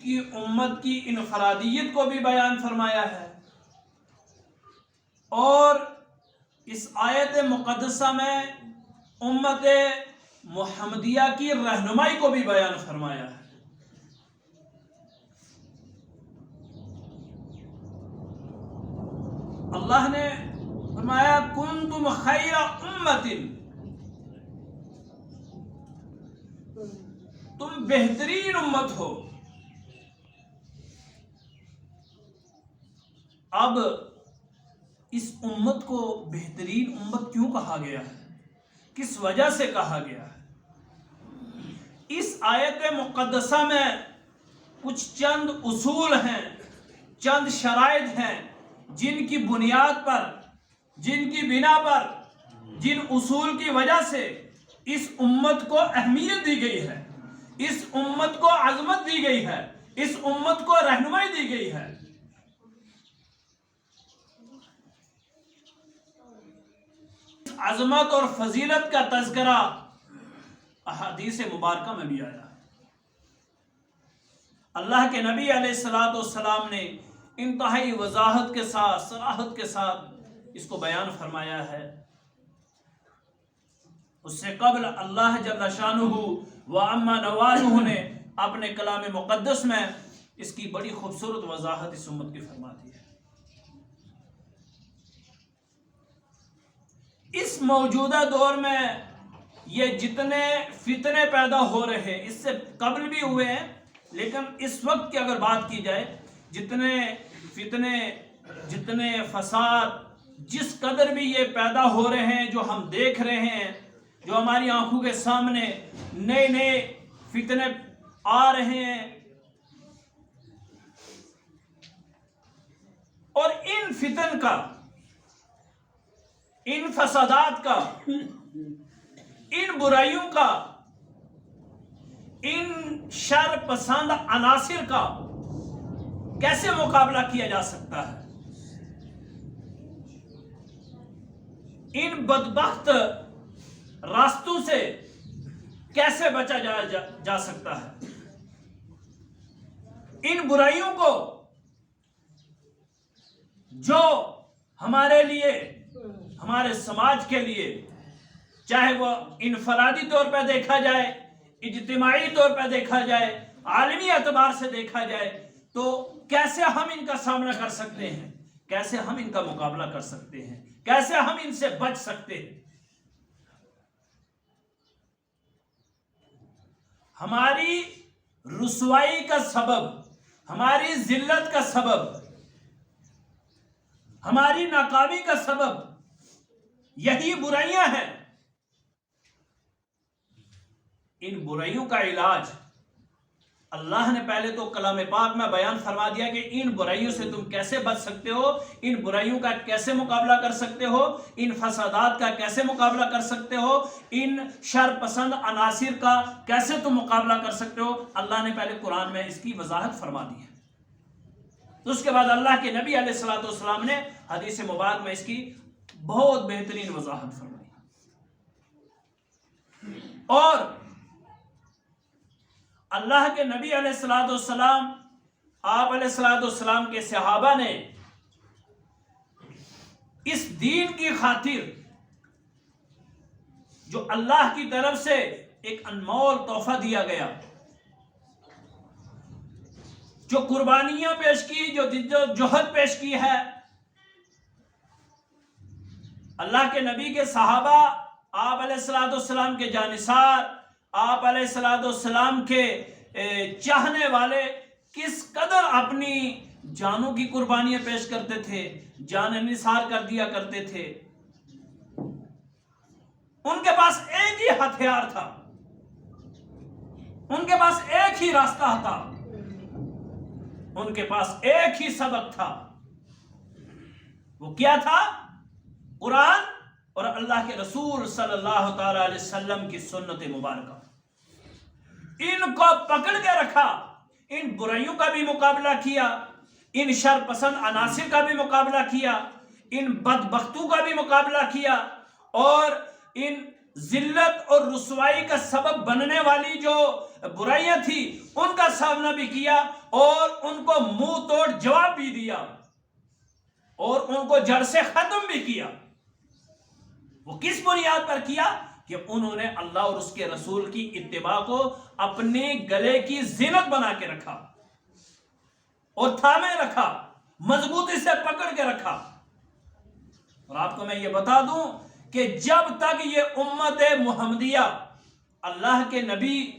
کی امت کی انفرادیت کو بھی بیان فرمایا ہے، اور اس آیت مقدسہ میں امت محمدیہ کی رہنمائی کو بھی بیان فرمایا ہے۔ اللہ نے فرمایا کنتم خیر امت، تم بہترین امت ہو۔ اب اس امت کو بہترین امت کیوں کہا گیا ہے، کس وجہ سے کہا گیا ہے؟ اس آیت مقدسہ میں کچھ چند اصول ہیں، چند شرائط ہیں، جن کی بنیاد پر، جن کی بنا پر، جن اصول کی وجہ سے اس امت کو اہمیت دی گئی ہے، اس امت کو عظمت دی گئی ہے، اس امت کو رہنمائی دی گئی ہے۔ عظمت اور فضیلت کا تذکرہ احادیث مبارکہ میں بھی آیا ہے۔ اللہ کے نبی علیہ الصلوۃ والسلام نے انتہائی وضاحت کے ساتھ، صراحت کے ساتھ اس کو بیان فرمایا ہے۔ اس سے قبل اللہ جل شانہ و عما نوالہ نے اپنے کلام مقدس میں اس کی بڑی خوبصورت وضاحت اس امت کی فرما دی ہے۔ اس موجودہ دور میں یہ جتنے فتنے پیدا ہو رہے ہیں، اس سے قبل بھی ہوئے ہیں، لیکن اس وقت کی اگر بات کی جائے، جتنے فتنے، جتنے فساد، جس قدر بھی یہ پیدا ہو رہے ہیں، جو ہم دیکھ رہے ہیں، جو ہماری آنکھوں کے سامنے نئے نئے فتنے آ رہے ہیں، اور ان فتن کا، ان فسادات کا، ان برائیوں کا، ان شر پسند عناصر کا کیسے مقابلہ کیا جا سکتا ہے؟ ان بدبخت راستوں سے کیسے بچا جا سکتا ہے؟ ان برائیوں کو جو ہمارے لیے، ہمارے سماج کے لیے، چاہے وہ انفرادی طور پہ دیکھا جائے، اجتماعی طور پہ دیکھا جائے، عالمی اعتبار سے دیکھا جائے، تو کیسے ہم ان کا سامنا کر سکتے ہیں، کیسے ہم ان کا مقابلہ کر سکتے ہیں، کیسے ہم ان سے بچ سکتے ہیں؟ ہماری رسوائی کا سبب، ہماری ذلت کا سبب، ہماری ناکامی کا سبب یہی برائیاں ہیں۔ ان برائیوں کا علاج اللہ نے پہلے تو کلام پاک میں بیان فرما دیا کہ ان برائیوں سے تم کیسے بچ سکتے ہو، ان برائیوں کا کیسے مقابلہ کر سکتے ہو، ان فسادات کا کیسے مقابلہ کر سکتے ہو، ان شر پسند عناصر کا کیسے تم مقابلہ کر سکتے ہو۔ اللہ نے پہلے قرآن میں اس کی وضاحت فرما دی ہے، تو اس کے بعد اللہ کے نبی علیہ الصلوۃ والسلام نے حدیث مبارک میں اس کی بہت بہترین وضاحت فرمائی۔ اور اللہ کے نبی علیہ الصلوۃ والسلام، آپ علیہ الصلوۃ والسلام کے صحابہ نے اس دین کی خاطر جو اللہ کی طرف سے ایک انمول تحفہ دیا گیا، جو قربانیاں پیش کی، جو جہد پیش کی ہے، اللہ کے نبی کے صحابہ، آپ علیہ الصلوۃ والسلام کے جانثار، آپ علیہ الصلوۃ والسلام کے چاہنے والے کس قدر اپنی جانوں کی قربانیاں پیش کرتے تھے، جان نثار کر دیا کرتے تھے۔ ان کے پاس ایک ہی ہتھیار تھا، ان کے پاس ایک ہی راستہ تھا، ان کے پاس ایک ہی سبق تھا۔ وہ کیا تھا؟ قرآن اور اللہ کے رسول صلی اللہ تعالی علیہ وسلم کی سنت مبارکہ۔ ان کو پکڑ کے رکھا، ان برائیوں کا بھی مقابلہ کیا، ان شر پسند عناصر کا بھی مقابلہ کیا، ان بدبختوں کا بھی مقابلہ کیا، اور ان ذلت اور رسوائی کا سبب بننے والی جو برائیاں تھی ان کا سامنا بھی کیا اور ان کو منہ توڑ جواب بھی دیا اور ان کو جڑ سے ختم بھی کیا۔ وہ کس بنیاد پر کیا؟ کہ انہوں نے اللہ اور اس کے رسول کی اتباع کو اپنے گلے کی زینت بنا کے رکھا اور تھامے رکھا، مضبوطی سے پکڑ کے رکھا۔ اور آپ کو میں یہ بتا دوں کہ جب تک یہ امت محمدیہ اللہ کے نبی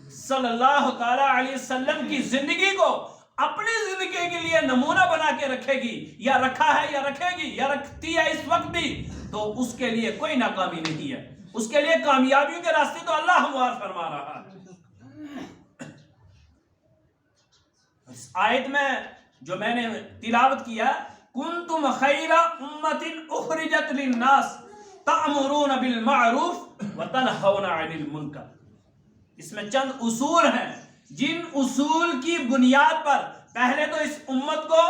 صلی اللہ تعالی علیہ وسلم کی زندگی کو اپنی زندگی کے لیے نمونہ بنا کے رکھے گی، یا رکھا ہے یا رکھے گی یا رکھتی ہے اس وقت بھی، تو اس کے لیے کوئی ناکامی نہیں ہے، اس کے لیے کامیابیوں کے راستے تو اللہ ہموار فرما رہا ہے۔ اس آیت میں جو میں نے تلاوت کیا، کنتم خیر امت اخرجت للناس تأمرون بالمعروف وتنہون عن المنکر، اس میں چند اصول ہیں جن اصول کی بنیاد پر پہلے تو اس امت کو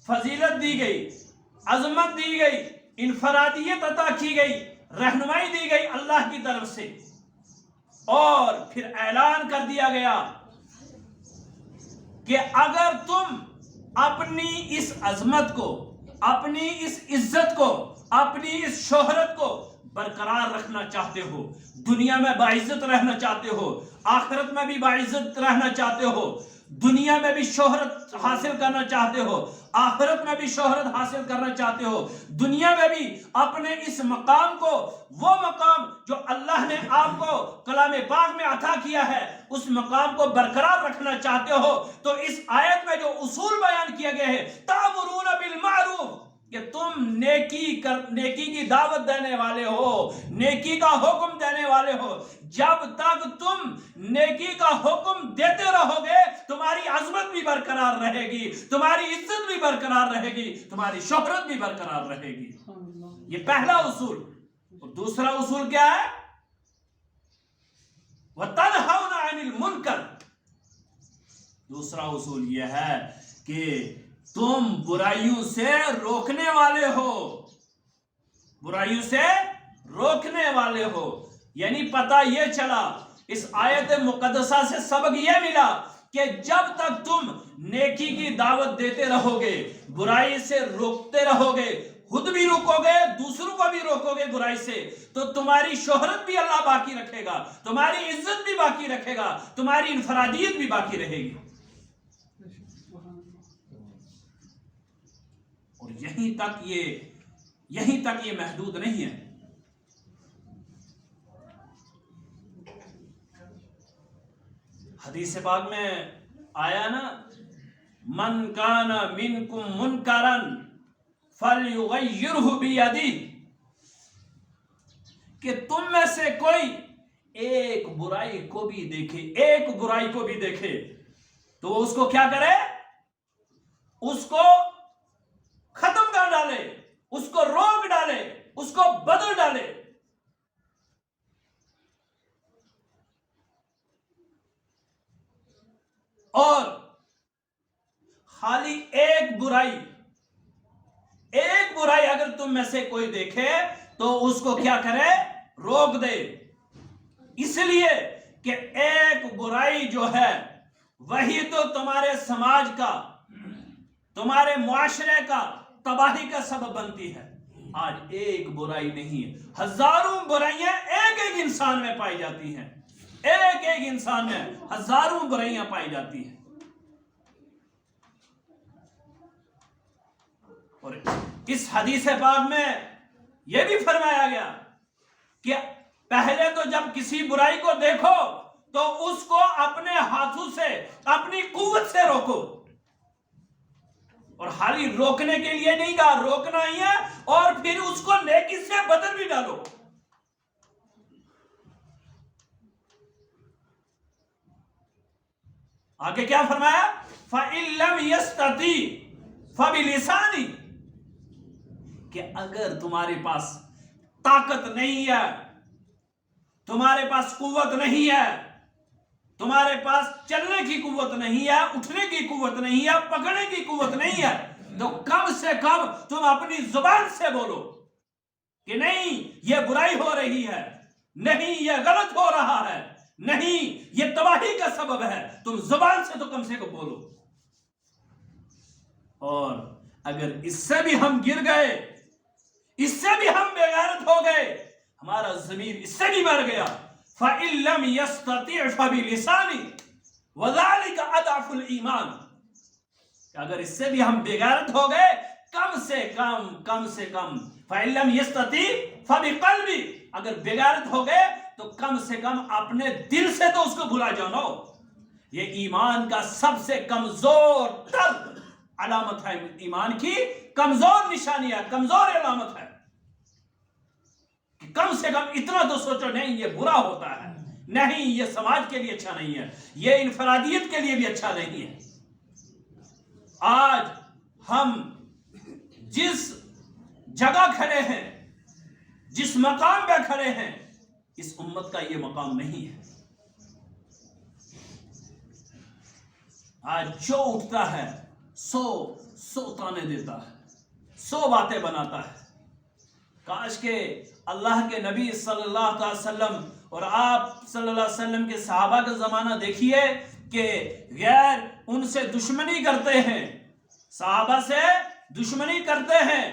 فضیلت دی گئی، عظمت دی گئی، انفرادیت عطا کی گئی، رہنمائی دی گئی اللہ کی طرف سے، اور پھر اعلان کر دیا گیا کہ اگر تم اپنی اس عظمت کو، اپنی اس عزت کو، اپنی اس شہرت کو برقرار رکھنا چاہتے ہو، دنیا میں باعزت رہنا چاہتے ہو، آخرت میں بھی باعزت رہنا چاہتے ہو، دنیا میں بھی شہرت حاصل کرنا چاہتے ہو، آخرت میں بھی شہرت حاصل کرنا چاہتے ہو، دنیا میں بھی اپنے اس مقام کو، وہ مقام جو اللہ نے آپ کو کلام پاک میں عطا کیا ہے، اس مقام کو برقرار رکھنا چاہتے ہو، تو اس آیت میں جو اصول بیان کیا گیا ہے، تأمرون بالمعروف، کہ تم نیکی کی دعوت دینے والے ہو، نیکی کا حکم دینے والے ہو۔ جب تک تم نیکی کا حکم دیتے رہو گے تمہاری عظمت بھی برقرار رہے گی، تمہاری عزت بھی برقرار رہے گی، تمہاری شہرت بھی برقرار رہے گی۔ یہ پہلا اصول۔ اور دوسرا اصول کیا ہے؟ وَتَنْهَوْنَ عَنِ الْمُنْكَرِ، دوسرا اصول یہ ہے کہ تم برائیوں سے روکنے والے ہو، برائیوں سے روکنے والے ہو۔ یعنی پتہ یہ چلا، اس آیت مقدسہ سے سبق یہ ملا کہ جب تک تم نیکی کی دعوت دیتے رہو گے، برائی سے روکتے رہو گے، خود بھی روکو گے، دوسروں کو بھی روکو گے برائی سے، تو تمہاری شہرت بھی اللہ باقی رکھے گا، تمہاری عزت بھی باقی رکھے گا، تمہاری انفرادیت بھی باقی رہے گی۔ اور یہیں تک یہ محدود نہیں ہے۔ حدیث پاک میں آیا نا، من کان منکم منکرا فلیغیرہ بیدہ، کہ تم میں سے کوئی ایک برائی کو بھی دیکھے تو وہ اس کو کیا کرے؟ اس کو ختم کر ڈالے، اس کو روک ڈالے، اس کو بدل ڈالے۔ اور خالی ایک برائی اگر تم میں سے کوئی دیکھے تو اس کو کیا کرے؟ روک دے۔ اس لیے کہ ایک برائی جو ہے وہی تو تمہارے سماج کا، تمہارے معاشرے کا تباہی کا سبب بنتی ہے۔ آج ایک برائی نہیں ہے، ہزاروں برائیاں ایک انسان میں پائی جاتی ہیں، ایک انسان میں ہزاروں برائیاں پائی جاتی ہیں۔ اور اس حدیث پاک میں یہ بھی فرمایا گیا کہ پہلے تو جب کسی برائی کو دیکھو تو اس کو اپنے ہاتھوں سے، اپنی قوت سے روکو۔ اور خالی روکنے کے لیے نہیں کہا، روکنا ہی ہے اور پھر اس کو نیکی سے بدل بھی ڈالو۔ آگے کیا فرمایا؟ فَإِن لَمْ يَسْتَطِعْ فَبِلِسَانِهِ، کہ اگر تمہارے پاس طاقت نہیں ہے، تمہارے پاس قوت نہیں ہے، تمہارے پاس چلنے کی قوت نہیں ہے، اٹھنے کی قوت نہیں ہے، پکڑنے کی قوت نہیں ہے، تو کم سے کم تم اپنی زبان سے بولو کہ نہیں یہ برائی ہو رہی ہے، نہیں یہ غلط ہو رہا ہے، نہیں، یہ تباہی کا سبب ہے، تم زبان سے تو کم سے کم بولو۔ اور اگر اس سے بھی ہم گر گئے، اس سے بھی ہم بے غیرت ہو گئے، ہمارا ضمیر اس سے بھی مر گیا، فَإِن لَمْ يَسْتَطِعْ فَبِلِسَانِهِ وَذَلِكَ أَضْعَفُ الْإِيمَانِ، اگر اس سے بھی ہم بے غیرت ہو گئے، کم سے کم فَإِن لَمْ يَسْتَطِعْ فَبِقَلْبِهِ، اگر بے غیرت ہو گئے تو کم سے کم اپنے دل سے تو اس کو بھلا جانو۔ یہ ایمان کا سب سے کمزور تر علامت ہے، ایمان کی کمزور نشانی ہے، کمزور علامت ہے کہ کم سے کم اتنا تو سوچو، نہیں یہ برا ہوتا ہے، نہیں یہ سماج کے لیے اچھا نہیں ہے، یہ انفرادیت کے لیے بھی اچھا نہیں ہے۔ آج ہم جس جگہ کھڑے ہیں، جس مقام پہ کھڑے ہیں، اس امت کا یہ مقام نہیں ہے۔ آج جو اٹھتا ہے سو تانے دیتا ہے، 100 باتیں بناتا ہے۔ کاش کہ اللہ کے نبی صلی اللہ علیہ وسلم اور آپ صلی اللہ علیہ وسلم کے صحابہ کا زمانہ دیکھیے کہ غیر ان سے دشمنی کرتے ہیں، صحابہ سے دشمنی کرتے ہیں،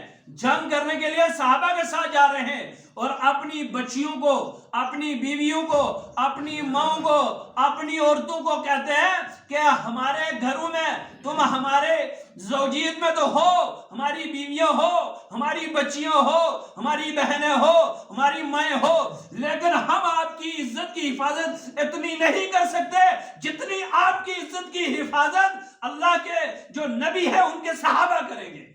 جنگ کرنے کے لیے صحابہ کے ساتھ جا رہے ہیں، اور اپنی بچیوں کو، اپنی بیویوں کو، اپنی ماؤں کو، اپنی عورتوں کو کہتے ہیں کہ ہمارے گھروں میں تم ہمارے زوجیت میں تو ہو، ہماری بیویاں ہو، ہماری بچیاں ہو، ہماری بہنیں ہو، ہماری مائیں ہو، لیکن ہم آپ کی عزت کی حفاظت اتنی نہیں کر سکتے جتنی آپ کی عزت کی حفاظت اللہ کے جو نبی ہے ان کے صحابہ کریں گے۔